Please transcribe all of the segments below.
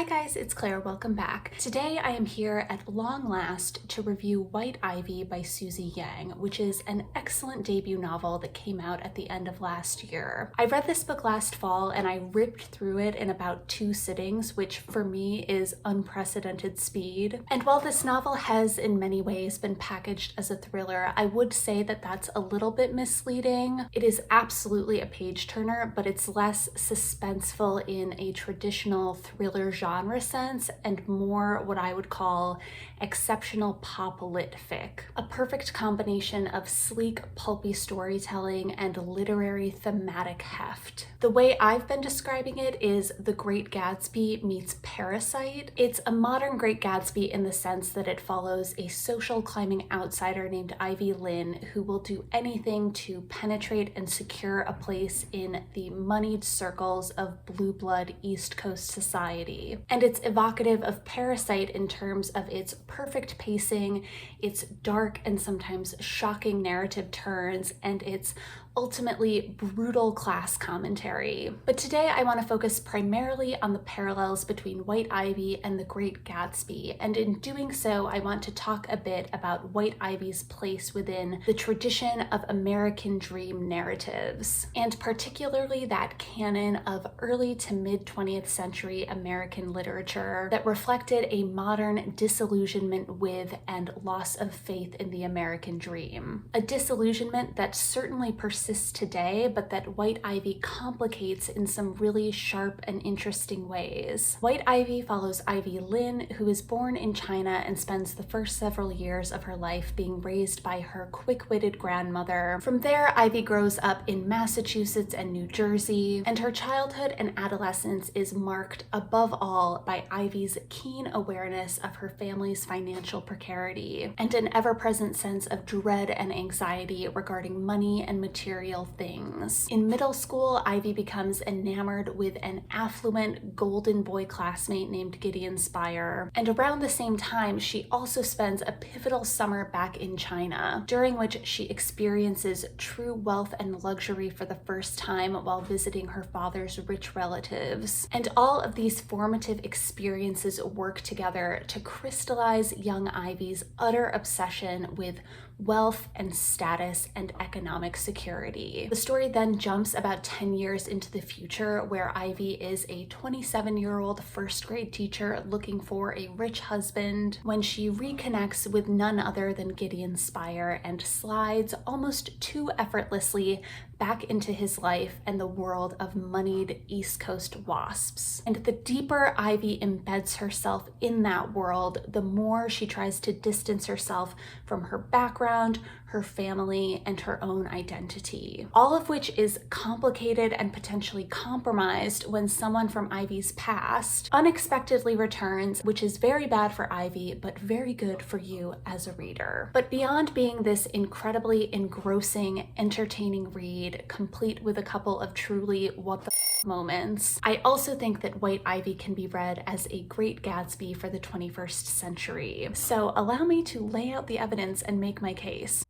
guys, it's Claire, welcome back. Today I am here at long last to review White Ivy by Susie Yang, which is an excellent debut novel that came out at the end of last year. I read this book last fall and I ripped through it in about 2 sittings, which for me is unprecedented speed. And while this novel has in many ways been packaged as a thriller, I would say that that's a little bit misleading. It is absolutely a page turner, but it's less suspenseful in a traditional thriller genre sense and more what I would call exceptional pop lit fic. A perfect combination of sleek, pulpy storytelling and literary thematic heft. The way I've been describing it is The Great Gatsby meets Parasite. It's a modern Great Gatsby in the sense that it follows a social climbing outsider named Ivy Lynn who will do anything to penetrate and secure a place in the moneyed circles of blue blood East Coast society. And it's evocative of Parasite in terms of its perfect pacing, its dark and sometimes shocking narrative turns, and its ultimately brutal class commentary. But today I want to focus primarily on the parallels between White Ivy and The Great Gatsby, and in doing so I want to talk a bit about White Ivy's place within the tradition of American dream narratives, and particularly that canon of early to mid 20th century American literature that reflected a modern disillusionment with and loss of faith in the American dream. A disillusionment that certainly persists today, but that White Ivy complicates in some really sharp and interesting ways. White Ivy follows Ivy Lynn, who is born in China and spends the first several years of her life being raised by her quick-witted grandmother. From there, Ivy grows up in Massachusetts and New Jersey, and her childhood and adolescence is marked above all by Ivy's keen awareness of her family's financial precarity and an ever-present sense of dread and anxiety regarding money and material things. In middle school, Ivy becomes enamored with an affluent golden boy classmate named Gideon Spire, and around the same time, she also spends a pivotal summer back in China, during which she experiences true wealth and luxury for the first time while visiting her father's rich relatives. And all of these formative experiences work together to crystallize young Ivy's utter obsession with wealth and status and economic security. The story then jumps about 10 years into the future, where Ivy is a 27-year-old first grade teacher looking for a rich husband when she reconnects with none other than Gideon Spire and slides almost too effortlessly back into his life and the world of moneyed East Coast wasps. And the deeper Ivy embeds herself in that world, the more she tries to distance herself from her background, her family, and her own identity. All of which is complicated and potentially compromised when someone from Ivy's past unexpectedly returns, which is very bad for Ivy, but very good for you as a reader. But beyond being this incredibly engrossing, entertaining read, complete with a couple of truly what the moments, I also think that White Ivy can be read as a Great Gatsby for the 21st century. So allow me to lay out the evidence and make my case.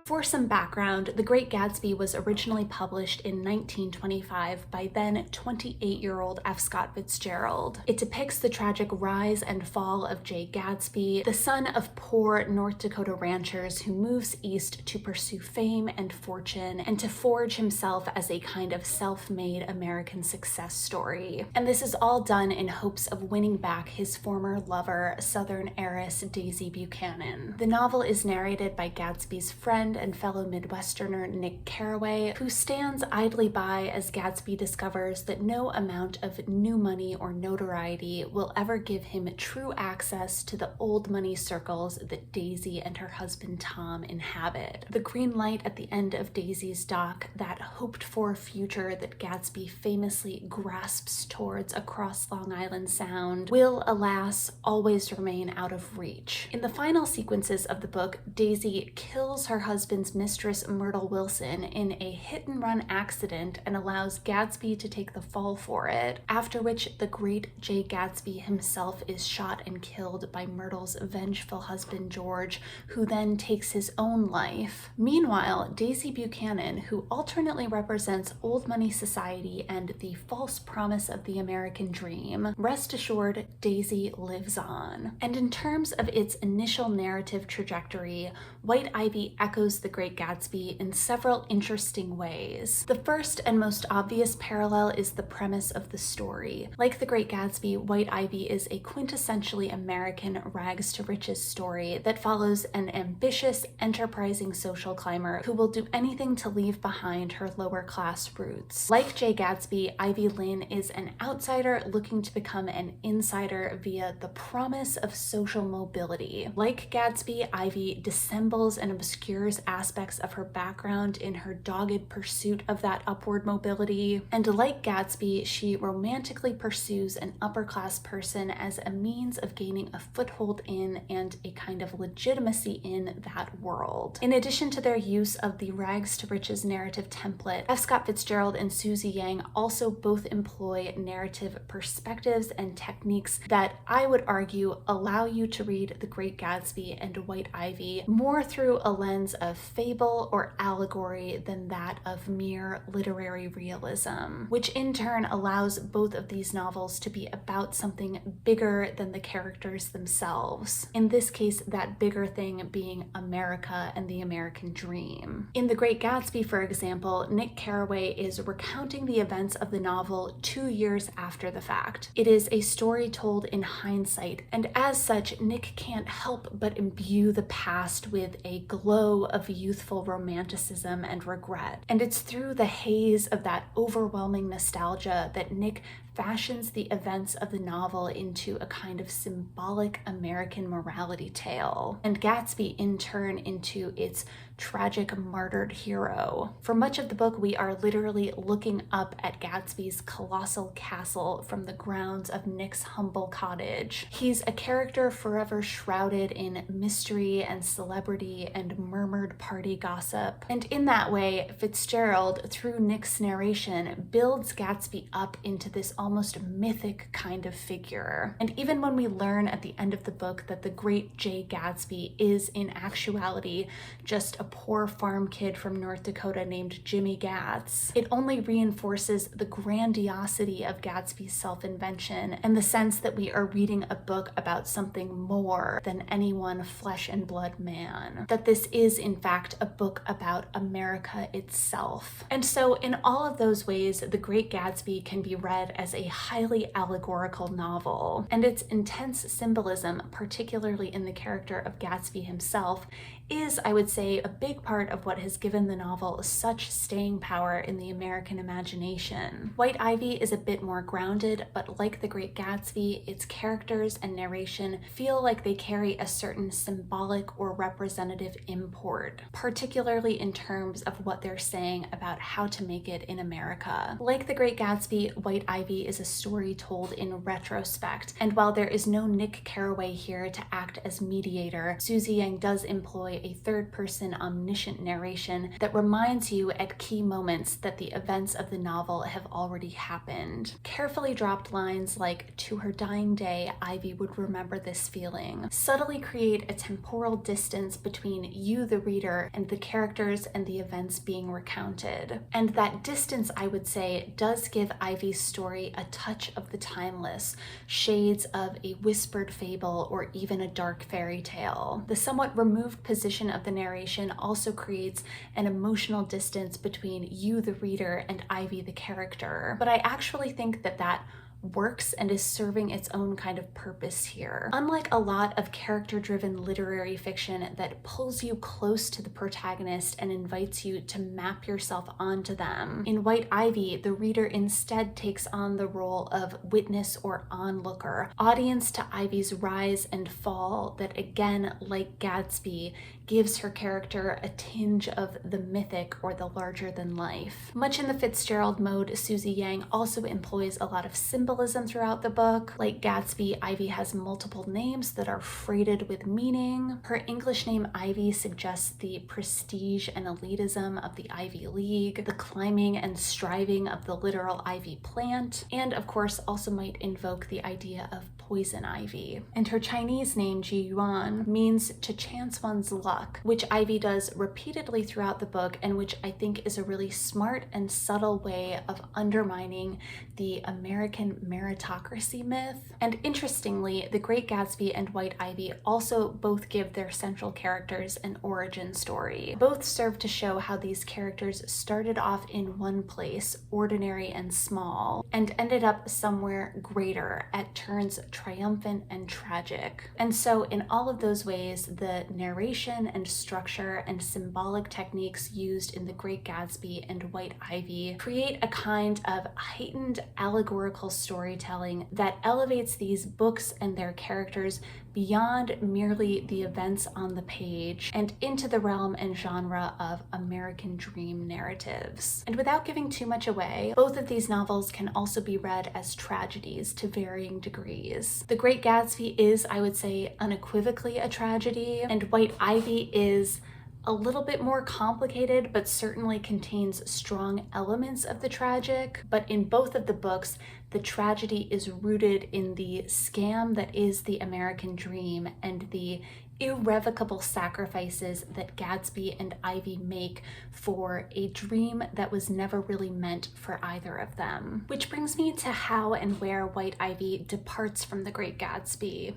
For some background, The Great Gatsby was originally published in 1925 by then 28-year-old F. Scott Fitzgerald. It depicts the tragic rise and fall of Jay Gatsby, the son of poor North Dakota ranchers who moves east to pursue fame and fortune and to forge himself as a kind of self-made American success story. And this is all done in hopes of winning back his former lover, Southern heiress Daisy Buchanan. The novel is narrated by Gatsby's friend and fellow Midwesterner Nick Carraway, who stands idly by as Gatsby discovers that no amount of new money or notoriety will ever give him true access to the old money circles that Daisy and her husband Tom inhabit. The green light at the end of Daisy's dock, that hoped-for future that Gatsby famously grasps towards across Long Island Sound, will, alas, always remain out of reach. In the final sequences of the book, Daisy kills her husband husband's mistress Myrtle Wilson in a hit-and-run accident and allows Gatsby to take the fall for it, after which the great J. Gatsby himself is shot and killed by Myrtle's vengeful husband George, who then takes his own life. Meanwhile, Daisy Buchanan, who alternately represents old money society and the false promise of the American dream, rest assured, Daisy lives on. And in terms of its initial narrative trajectory, White Ivy echoes The Great Gatsby in several interesting ways. The first and most obvious parallel is the premise of the story. Like The Great Gatsby, White Ivy is a quintessentially American rags to riches story that follows an ambitious, enterprising social climber who will do anything to leave behind her lower class roots. Like J. Gatsby, Ivy Lynn is an outsider looking to become an insider via the promise of social mobility. Like Gatsby, Ivy dissembles and obscures aspects of her background in her dogged pursuit of that upward mobility. And like Gatsby, she romantically pursues an upper-class person as a means of gaining a foothold in and a kind of legitimacy in that world. In addition to their use of the rags to riches narrative template, F. Scott Fitzgerald and Susie Yang also both employ narrative perspectives and techniques that I would argue allow you to read The Great Gatsby and White Ivy more through a lens of fable or allegory than that of mere literary realism, which in turn allows both of these novels to be about something bigger than the characters themselves. In this case, that bigger thing being America and the American dream. In The Great Gatsby, for example, Nick Carraway is recounting the events of the novel 2 years after the fact. It is a story told in hindsight, and as such, Nick can't help but imbue the past with a glow of youthful romanticism and regret. And it's through the haze of that overwhelming nostalgia that Nick fashions the events of the novel into a kind of symbolic American morality tale, and Gatsby in turn into its tragic martyred hero. For much of the book, we are literally looking up at Gatsby's colossal castle from the grounds of Nick's humble cottage. He's a character forever shrouded in mystery and celebrity and murmured party gossip. And in that way, Fitzgerald, through Nick's narration, builds Gatsby up into this almost mythic kind of figure. And even when we learn at the end of the book that the great J. Gatsby is in actuality just a poor farm kid from North Dakota named Jimmy Gats, it only reinforces the grandiosity of Gatsby's self-invention and the sense that we are reading a book about something more than any one flesh and blood man. That this is, in fact, a book about America itself. And so in all of those ways, The Great Gatsby can be read as a highly allegorical novel, and its intense symbolism, particularly in the character of Gatsby himself, is, I would say, a big part of what has given the novel such staying power in the American imagination. White Ivy is a bit more grounded, but like The Great Gatsby, its characters and narration feel like they carry a certain symbolic or representative import, particularly in terms of what they're saying about how to make it in America. Like The Great Gatsby, White Ivy is a story told in retrospect, and while there is no Nick Carraway here to act as mediator, Susie Yang does employ a third-person omniscient narration that reminds you at key moments that the events of the novel have already happened. Carefully dropped lines like, "To her dying day, Ivy would remember this feeling," subtly create a temporal distance between you, the reader, and the characters and the events being recounted. And that distance, I would say, does give Ivy's story a touch of the timeless, shades of a whispered fable or even a dark fairy tale. The somewhat removed position of the narration also creates an emotional distance between you, the reader, and Ivy, the character. But I actually think that that works and is serving its own kind of purpose here. Unlike a lot of character-driven literary fiction that pulls you close to the protagonist and invites you to map yourself onto them, in White Ivy, the reader instead takes on the role of witness or onlooker, audience to Ivy's rise and fall that, again, like Gatsby, gives her character a tinge of the mythic or the larger than life. Much in the Fitzgerald mode, Susie Yang also employs a lot of symbolism symbolism throughout the book. Like Gatsby, Ivy has multiple names that are freighted with meaning. Her English name Ivy suggests the prestige and elitism of the Ivy League, the climbing and striving of the literal ivy plant, and of course also might invoke the idea of poison ivy. And her Chinese name, Ji Yuan, means to chance one's luck, which Ivy does repeatedly throughout the book, and which I think is a really smart and subtle way of undermining the American meritocracy myth. And interestingly, The Great Gatsby and White Ivy also both give their central characters an origin story. Both serve to show how these characters started off in one place, ordinary and small, and ended up somewhere greater, at turns triumphant and tragic. And so in all of those ways, the narration and structure and symbolic techniques used in The Great Gatsby and White Ivy create a kind of heightened allegorical storytelling that elevates these books and their characters beyond merely the events on the page and into the realm and genre of American dream narratives. And without giving too much away, both of these novels can also be read as tragedies to varying degrees. The Great Gatsby is, I would say, unequivocally a tragedy, and White Ivy is a little bit more complicated, but certainly contains strong elements of the tragic. But in both of the books, the tragedy is rooted in the scam that is the American dream and the irrevocable sacrifices that Gatsby and Ivy make for a dream that was never really meant for either of them. Which brings me to how and where White Ivy departs from The Great Gatsby.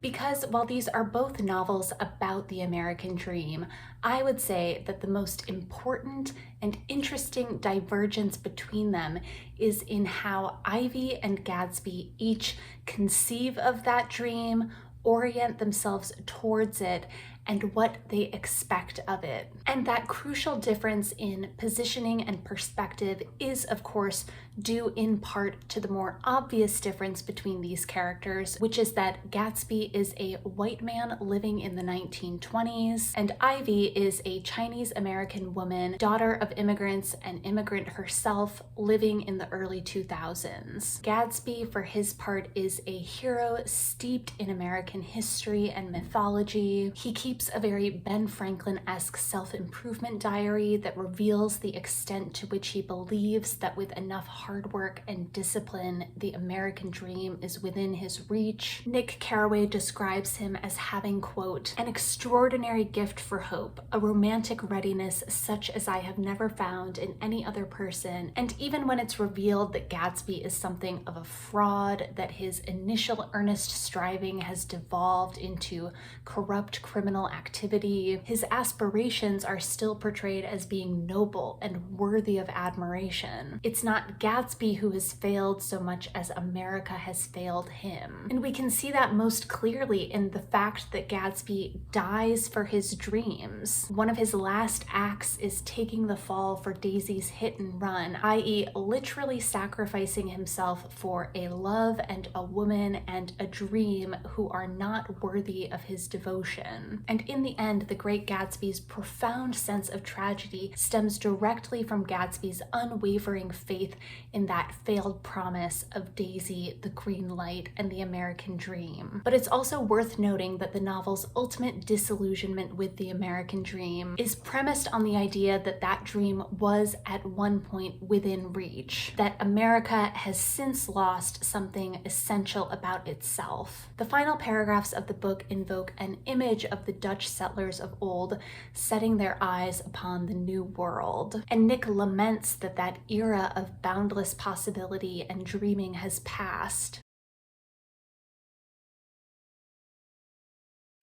Because while these are both novels about the American dream, I would say that the most important and interesting divergence between them is in how Ivy and Gatsby each conceive of that dream, orient themselves towards it, and what they expect of it. And that crucial difference in positioning and perspective is, of course, due in part to the more obvious difference between these characters, which is that Gatsby is a white man living in the 1920s, and Ivy is a Chinese American woman, daughter of immigrants and immigrant herself, living in the early 2000s. Gatsby, for his part, is a hero steeped in American history and mythology. He keeps a very Ben Franklin-esque self-improvement diary that reveals the extent to which he believes that with enough hard work and discipline, the American dream is within his reach. Nick Carraway describes him as having, quote, an extraordinary gift for hope, a romantic readiness such as I have never found in any other person. And even when it's revealed that Gatsby is something of a fraud, that his initial earnest striving has devolved into corrupt criminal activity, his aspirations are still portrayed as being noble and worthy of admiration. It's not Gatsby who has failed so much as America has failed him. And we can see that most clearly in the fact that Gatsby dies for his dreams. One of his last acts is taking the fall for Daisy's hit and run, i.e. literally sacrificing himself for a love and a woman and a dream who are not worthy of his devotion. And in the end, The Great Gatsby's profound sense of tragedy stems directly from Gatsby's unwavering faith in that failed promise of Daisy, the green light, and the American dream. But it's also worth noting that the novel's ultimate disillusionment with the American dream is premised on the idea that that dream was at one point within reach, that America has since lost something essential about itself. The final paragraphs of the book invoke an image of the Dutch settlers of old setting their eyes upon the new world. And Nick laments that that era of boundless possibility and dreaming has passed.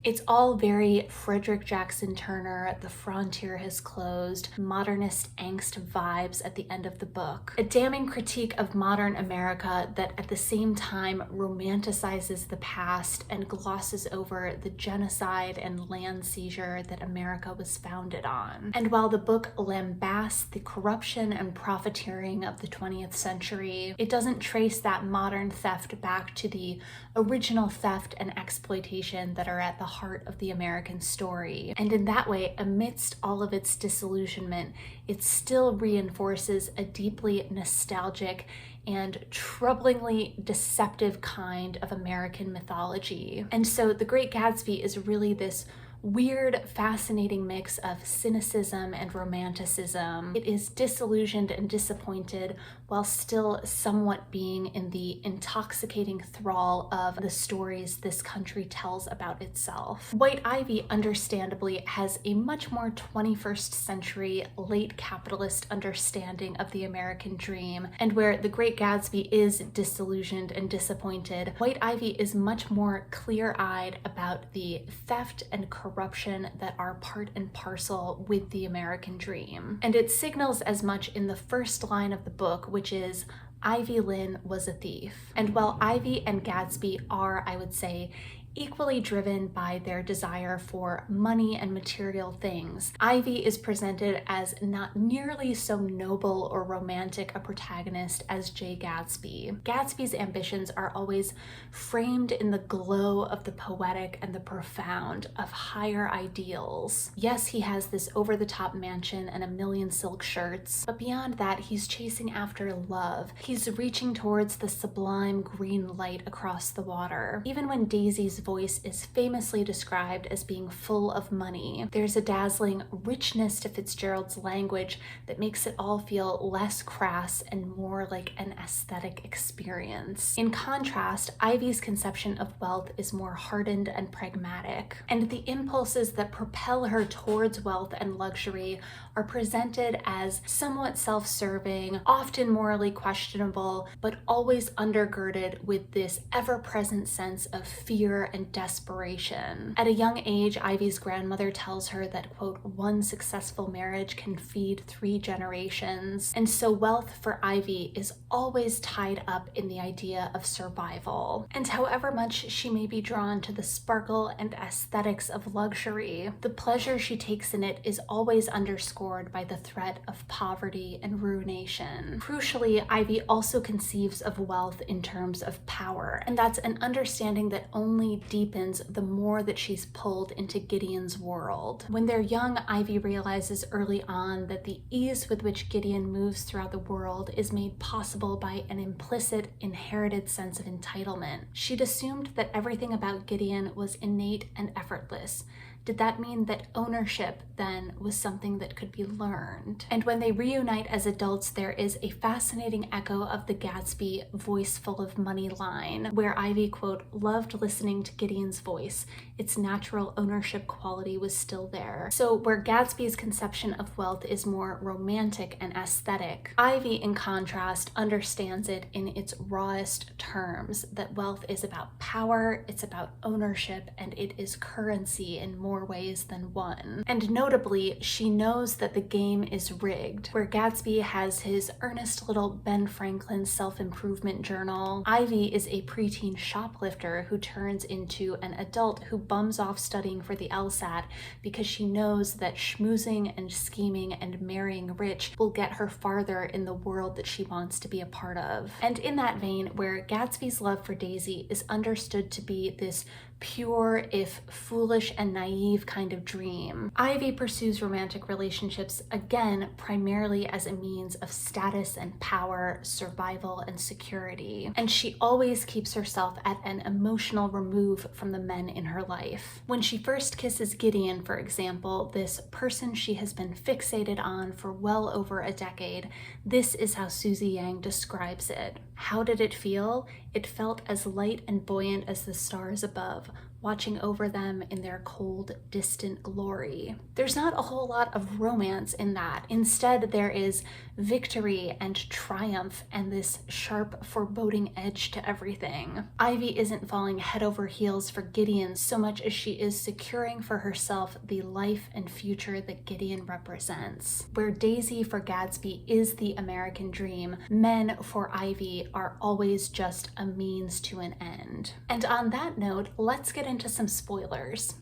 It's all very Frederick Jackson Turner, the frontier has closed, modernist angst vibes at the end of the book. A damning critique of modern America that at the same time romanticizes the past and glosses over the genocide and land seizure that America was founded on. And while the book lambasts the corruption and profiteering of the 20th century, it doesn't trace that modern theft back to the original theft and exploitation that are at the heart of the American story. And in that way, amidst all of its disillusionment, it still reinforces a deeply nostalgic and troublingly deceptive kind of American mythology. And so The Great Gatsby is really this weird, fascinating mix of cynicism and romanticism. It is disillusioned and disappointed while still somewhat being in the intoxicating thrall of the stories this country tells about itself. White Ivy, understandably, has a much more 21st century, late capitalist understanding of the American dream, and where The Great Gatsby is disillusioned and disappointed, White Ivy is much more clear-eyed about the theft and corruption that are part and parcel with the American dream. And it signals as much in the first line of the book, which is, Ivy Lynn was a thief. And while Ivy and Gatsby are, I would say, equally driven by their desire for money and material things, Ivy is presented as not nearly so noble or romantic a protagonist as Jay Gatsby. Gatsby's ambitions are always framed in the glow of the poetic and the profound, of higher ideals. Yes, he has this over-the-top mansion and a million silk shirts, but beyond that, he's chasing after love. He's reaching towards the sublime green light across the water. Even when Daisy's voice is famously described as being full of money, there's a dazzling richness to Fitzgerald's language that makes it all feel less crass and more like an aesthetic experience. In contrast, Ivy's conception of wealth is more hardened and pragmatic, and the impulses that propel her towards wealth and luxury are presented as somewhat self-serving, often morally questionable, but always undergirded with this ever-present sense of fear and desperation. At a young age, Ivy's grandmother tells her that, quote, one successful marriage can feed 3 generations. And so wealth for Ivy is always tied up in the idea of survival. And however much she may be drawn to the sparkle and aesthetics of luxury, the pleasure she takes in it is always underscored by the threat of poverty and ruination. Crucially, Ivy also conceives of wealth in terms of power, and that's an understanding that only deepens the more that she's pulled into Gideon's world. When they're young, Ivy realizes early on that the ease with which Gideon moves throughout the world is made possible by an implicit, inherited sense of entitlement. She'd assumed that everything about Gideon was innate and effortless. Did that mean that ownership then was something that could be learned? And when they reunite as adults, there is a fascinating echo of the Gatsby voice full of money line, where Ivy, quote, loved listening to Gideon's voice. Its natural ownership quality was still there. So where Gatsby's conception of wealth is more romantic and aesthetic, Ivy, in contrast, understands it in its rawest terms, that wealth is about power, it's about ownership, and it is currency in more ways than one. And notably, she knows that the game is rigged. Where Gatsby has his earnest little Ben Franklin self-improvement journal, Ivy is a preteen shoplifter who turns into an adult who bums off studying for the LSAT because she knows that schmoozing and scheming and marrying rich will get her farther in the world that she wants to be a part of. And in that vein, where Gatsby's love for Daisy is understood to be this pure, if foolish and naive kind of dream, Ivy pursues romantic relationships, again, primarily as a means of status and power, survival and security. And she always keeps herself at an emotional remove from the men in her life. When she first kisses Gideon, for example, this person she has been fixated on for well over a decade, this is how Susie Yang describes it. How did it feel? It felt as light and buoyant as the stars above, watching over them in their cold, distant glory. There's not a whole lot of romance in that. Instead, there is victory and triumph and this sharp, foreboding edge to everything. Ivy isn't falling head over heels for Gideon so much as she is securing for herself the life and future that Gideon represents. Where Daisy for Gatsby is the American dream, men for Ivy are always just a means to an end. And on that note, let's get into some spoilers.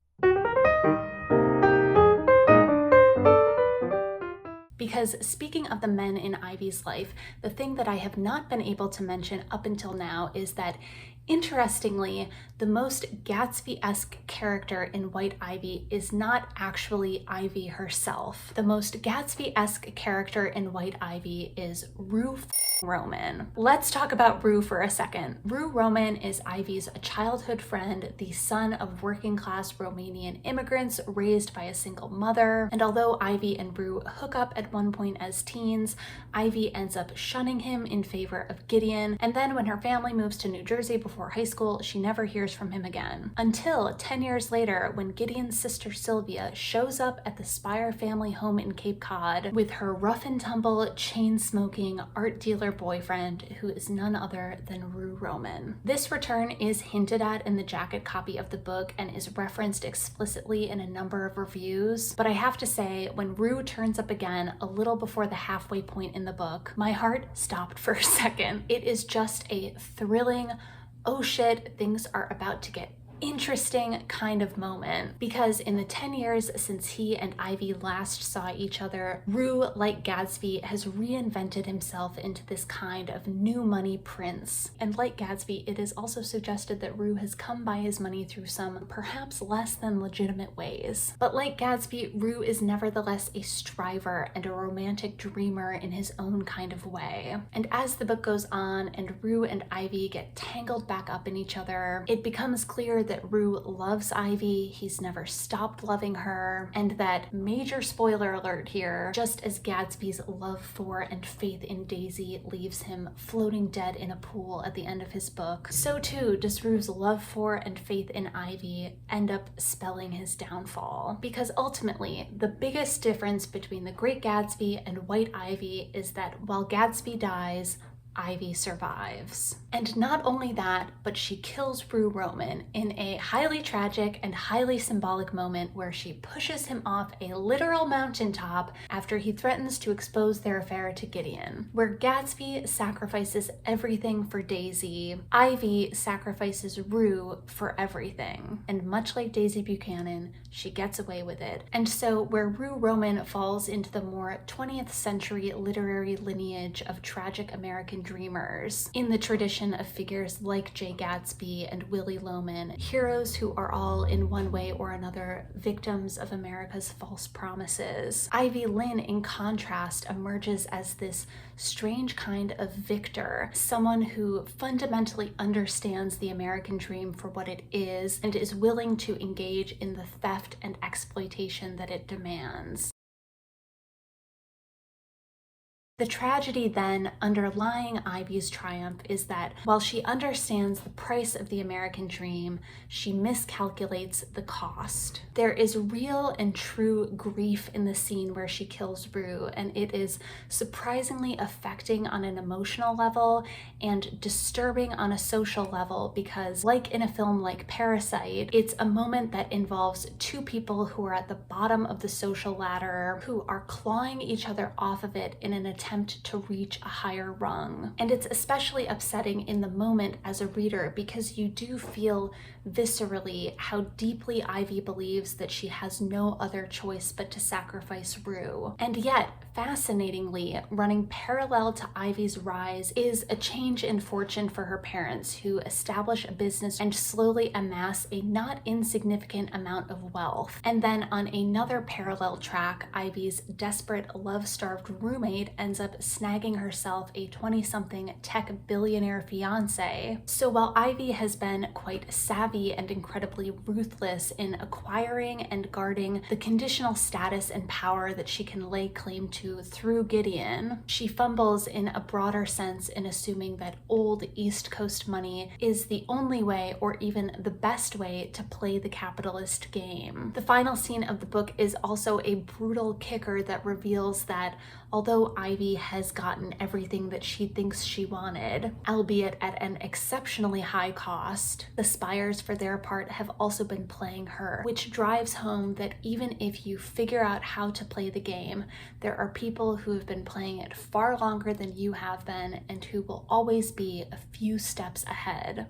Because speaking of the men in Ivy's life, the thing that I have not been able to mention up until now is that Interestingly, the most Gatsby-esque character in White Ivy is not actually Ivy herself. The most Gatsby-esque character in White Ivy is Rue Roman. Let's talk about Rue for a second. Rue Roman is Ivy's childhood friend, the son of working-class Romanian immigrants raised by a single mother. And although Ivy and Rue hook up at one point as teens, Ivy ends up shunning him in favor of Gideon. And then when her family moves to New Jersey before high school, she never hears from him again. Until 10 years later, when Gideon's sister Sylvia shows up at the Spire family home in Cape Cod with her rough and tumble, chain-smoking art dealer boyfriend, who is none other than Rue Roman. This return is hinted at in the jacket copy of the book and is referenced explicitly in a number of reviews, but I have to say, when Rue turns up again a little before the halfway point in the book, my heart stopped for a second. It is just a thrilling, oh shit, things are about to get interesting kind of moment, because in the 10 years since he and Ivy last saw each other, Rue, like Gatsby, has reinvented himself into this kind of new money prince. And like Gatsby, it is also suggested that Rue has come by his money through some perhaps less than legitimate ways. But like Gatsby, Rue is nevertheless a striver and a romantic dreamer in his own kind of way. And as the book goes on and Rue and Ivy get tangled back up in each other, it becomes clear that Rue loves Ivy, he's never stopped loving her, and that, major spoiler alert here, just as Gatsby's love for and faith in Daisy leaves him floating dead in a pool at the end of his book, so too does Rue's love for and faith in Ivy end up spelling his downfall. Because ultimately, the biggest difference between The Great Gatsby and White Ivy is that while Gatsby dies, Ivy survives. And not only that, but she kills Rue Roman in a highly tragic and highly symbolic moment where she pushes him off a literal mountaintop after he threatens to expose their affair to Gideon. Where Gatsby sacrifices everything for Daisy, Ivy sacrifices Rue for everything. And much like Daisy Buchanan, she gets away with it. And so where Rue Roman falls into the more 20th century literary lineage of tragic American dreamers, in the tradition of figures like Jay Gatsby and Willy Loman, heroes who are all in one way or another victims of America's false promises, Ivy Lynn, in contrast, emerges as this strange kind of victor, someone who fundamentally understands the American dream for what it is and is willing to engage in the theft and exploitation that it demands. The tragedy then underlying Ivy's triumph is that while she understands the price of the American dream, she miscalculates the cost. There is real and true grief in the scene where she kills Rue, and it is surprisingly affecting on an emotional level and disturbing on a social level because, like in a film like Parasite, it's a moment that involves two people who are at the bottom of the social ladder who are clawing each other off of it in an attempt to reach a higher rung. And it's especially upsetting in the moment as a reader because you do feel viscerally how deeply Ivy believes that she has no other choice but to sacrifice Rue. And yet, fascinatingly, running parallel to Ivy's rise is a change in fortune for her parents, who establish a business and slowly amass a not insignificant amount of wealth. And then on another parallel track, Ivy's desperate, love-starved roommate ends up snagging herself a 20-something tech billionaire fiance. So while Ivy has been quite savvy and incredibly ruthless in acquiring and guarding the conditional status and power that she can lay claim to through Gideon, she fumbles in a broader sense in assuming that old East Coast money is the only way or even the best way to play the capitalist game. The final scene of the book is also a brutal kicker that reveals that although Ivy has gotten everything that she thinks she wanted, albeit at an exceptionally high cost, the Spires for their part have also been playing her, which drives home that even if you figure out how to play the game, there are people who have been playing it far longer than you have been and who will always be a few steps ahead.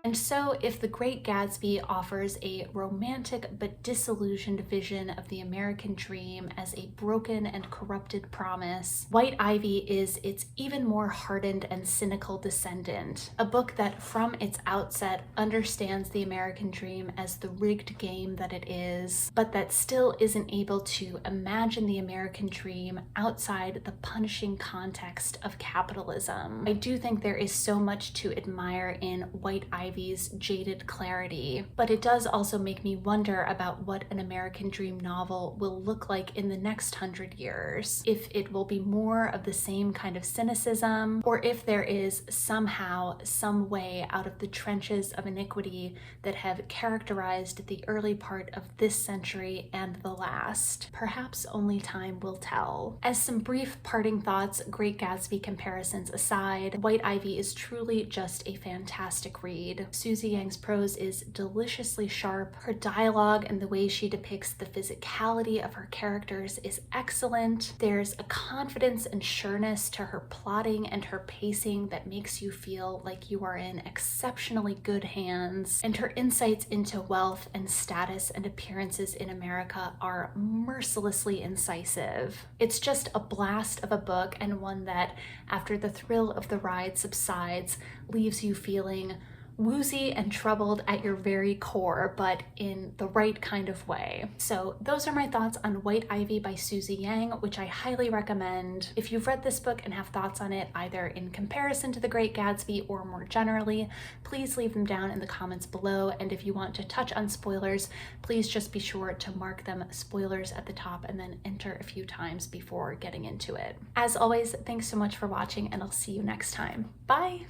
And so So if The Great Gatsby offers a romantic but disillusioned vision of the American dream as a broken and corrupted promise, White Ivy is its even more hardened and cynical descendant, a book that from its outset understands the American dream as the rigged game that it is, but that still isn't able to imagine the American dream outside the punishing context of capitalism. I do think there is so much to admire in White Ivy's jaded clarity, but it does also make me wonder about what an American dream novel will look like in the next 100 years. If it will be more of the same kind of cynicism, or if there is somehow some way out of the trenches of iniquity that have characterized the early part of this century and the last. Perhaps only time will tell. As some brief parting thoughts, Great Gatsby comparisons aside, White Ivy is truly just a fantastic read. Susie Yang's prose is deliciously sharp. Her dialogue and the way she depicts the physicality of her characters is excellent. There's a confidence and sureness to her plotting and her pacing that makes you feel like you are in exceptionally good hands. And her insights into wealth and status and appearances in America are mercilessly incisive. It's just a blast of a book, and one that, after the thrill of the ride subsides, leaves you feeling woozy and troubled at your very core, but in the right kind of way. So those are my thoughts on White Ivy by Susie Yang, which I highly recommend. If you've read this book and have thoughts on it, either in comparison to The Great Gatsby or more generally, please leave them down in the comments below. And if you want to touch on spoilers, please just be sure to mark them spoilers at the top and then enter a few times before getting into it. As always, thanks so much for watching, and I'll see you next time. Bye!